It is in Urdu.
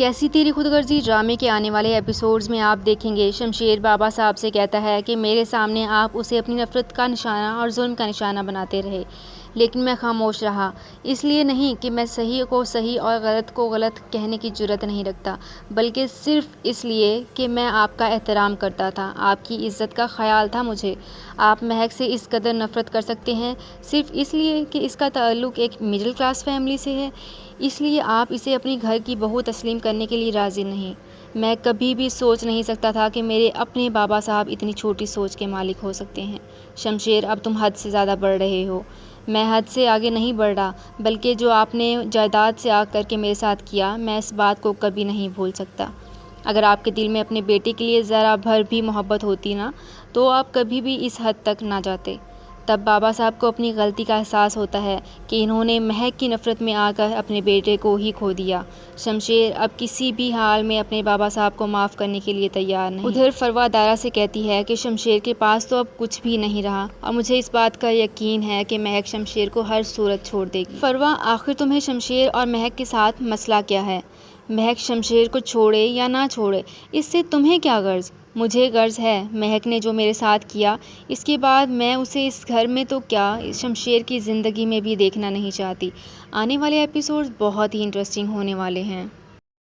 کیسی تیری خود غرضی ڈرامے کے آنے والے ایپیسوڈز میں آپ دیکھیں گے شمشیر بابا صاحب سے کہتا ہے کہ میرے سامنے آپ اسے اپنی نفرت کا نشانہ اور ظلم کا نشانہ بناتے رہے، لیکن میں خاموش رہا، اس لیے نہیں کہ میں صحیح کو صحیح اور غلط کو غلط کہنے کی جرأت نہیں رکھتا، بلکہ صرف اس لیے کہ میں آپ کا احترام کرتا تھا، آپ کی عزت کا خیال تھا مجھے۔ آپ مہک سے اس قدر نفرت کر سکتے ہیں صرف اس لیے کہ اس کا تعلق ایک مڈل کلاس فیملی سے ہے، اس لیے آپ اسے اپنی گھر کی بہو تسلیم کرنے کے لیے راضی نہیں۔ میں کبھی بھی سوچ نہیں سکتا تھا کہ میرے اپنے بابا صاحب اتنی چھوٹی سوچ کے مالک ہو سکتے ہیں۔ شمشیر، اب تم حد سے زیادہ بڑھ رہے ہو۔ میں حد سے آگے نہیں بڑھ رہا، بلکہ جو آپ نے جائیداد سے آگ کر کے میرے ساتھ کیا، میں اس بات کو کبھی نہیں بھول سکتا۔ اگر آپ کے دل میں اپنے بیٹے کے لیے ذرا بھر بھی محبت ہوتی نا، تو آپ کبھی بھی اس حد تک نہ جاتے۔ تب بابا صاحب کو اپنی غلطی کا احساس ہوتا ہے کہ انہوں نے مہک کی نفرت میں آ کر اپنے بیٹے کو ہی کھو دیا۔ شمشیر اب کسی بھی حال میں اپنے بابا صاحب کو معاف کرنے کے لیے تیار نہیں۔ ادھر فروا دارا سے کہتی ہے کہ شمشیر کے پاس تو اب کچھ بھی نہیں رہا اور مجھے اس بات کا یقین ہے کہ مہک شمشیر کو ہر صورت چھوڑ دے گی۔ فروا، آخر تمہیں شمشیر اور مہک کے ساتھ مسئلہ کیا ہے؟ مہک شمشیر کو چھوڑے یا نہ چھوڑے، اس سے تمہیں کیا غرض؟ مجھے غرض ہے، مہک نے جو میرے ساتھ کیا، اس کے بعد میں اسے اس گھر میں تو کیا شمشیر کی زندگی میں بھی دیکھنا نہیں چاہتی۔ آنے والے ایپیسوڈز بہت ہی انٹرسٹنگ ہونے والے ہیں۔